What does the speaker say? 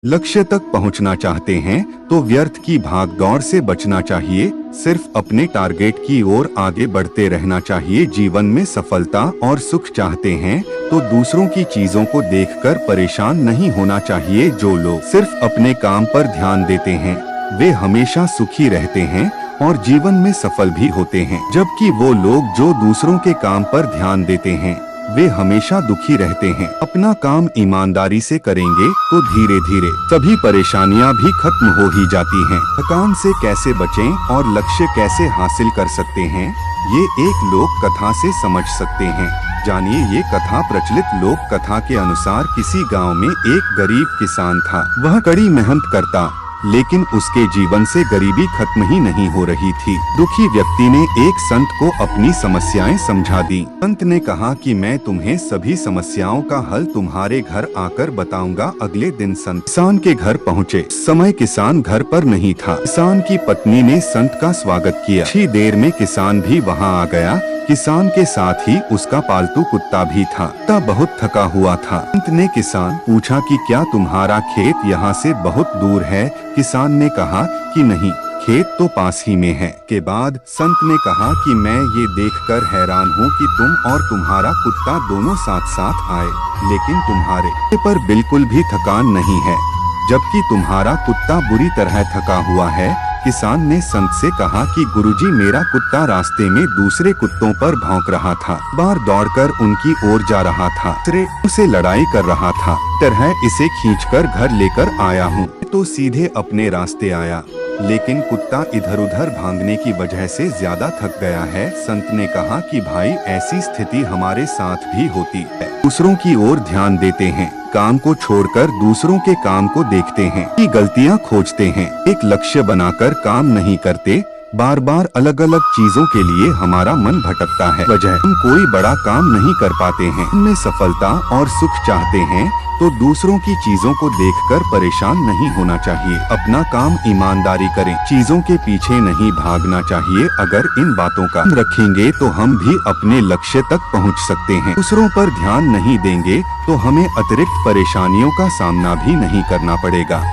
लक्ष्य तक पहुंचना चाहते हैं तो व्यर्थ की भागदौड़ से बचना चाहिए। सिर्फ अपने टारगेट की ओर आगे बढ़ते रहना चाहिए। जीवन में सफलता और सुख चाहते हैं तो दूसरों की चीजों को देखकर परेशान नहीं होना चाहिए। जो लोग सिर्फ अपने काम पर ध्यान देते हैं वे हमेशा सुखी रहते हैं और जीवन में सफल भी होते हैं, जबकि वो लोग जो दूसरों के काम पर ध्यान देते हैं वे हमेशा दुखी रहते हैं। अपना काम ईमानदारी से करेंगे तो धीरे धीरे सभी परेशानियां भी खत्म हो ही जाती हैं। थकान से कैसे बचें और लक्ष्य कैसे हासिल कर सकते हैं, ये एक लोक कथा से समझ सकते हैं। जानिए ये कथा। प्रचलित लोक कथा के अनुसार किसी गांव में एक गरीब किसान था। वह कड़ी मेहनत करता लेकिन उसके जीवन से गरीबी खत्म ही नहीं हो रही थी। दुखी व्यक्ति ने एक संत को अपनी समस्याएं समझा दी। संत ने कहा कि मैं तुम्हें सभी समस्याओं का हल तुम्हारे घर आकर बताऊंगा। अगले दिन संत किसान के घर पहुँचे। समय किसान घर पर नहीं था। किसान की पत्नी ने संत का स्वागत किया। कुछ देर में किसान भी वहाँ आ गया। किसान के साथ ही उसका पालतू कुत्ता भी था। कुत्ता बहुत थका हुआ था। संत ने किसान पूछा कि क्या तुम्हारा खेत यहाँ से बहुत दूर है? किसान ने कहा कि नहीं, खेत तो पास ही में है। के बाद संत ने कहा कि मैं ये देखकर हैरान हूँ कि तुम और तुम्हारा कुत्ता दोनों साथ साथ आए, लेकिन तुम्हारे पर बिल्कुल भी थकान नहीं है, जबकि तुम्हारा कुत्ता बुरी तरह थका हुआ है। किसान ने संत से कहा कि गुरुजी, मेरा कुत्ता रास्ते में दूसरे कुत्तों पर भौंक रहा था, बार दौड़कर उनकी ओर जा रहा था, उसे लड़ाई कर रहा था, तरह इसे खींचकर घर लेकर आया हूँ। तो सीधे अपने रास्ते आया, लेकिन कुत्ता इधर उधर भागने की वजह से ज्यादा थक गया है। संत ने कहा कि भाई, ऐसी स्थिति हमारे साथ भी होती है। दूसरों की ओर ध्यान देते हैं, काम को छोड़कर दूसरों के काम को देखते हैं, की गलतियां खोजते हैं, एक लक्ष्य बनाकर काम नहीं करते। बार बार अलग अलग चीजों के लिए हमारा मन भटकता है, वजह हम कोई बड़ा काम नहीं कर पाते हैं। उनमें सफलता और सुख चाहते हैं तो दूसरों की चीजों को देखकर परेशान नहीं होना चाहिए। अपना काम ईमानदारी करें, चीजों के पीछे नहीं भागना चाहिए। अगर इन बातों का रखेंगे तो हम भी अपने लक्ष्य तक पहुंच सकते हैं। दूसरों पर ध्यान नहीं देंगे तो हमें अतिरिक्त परेशानियों का सामना भी नहीं करना पड़ेगा।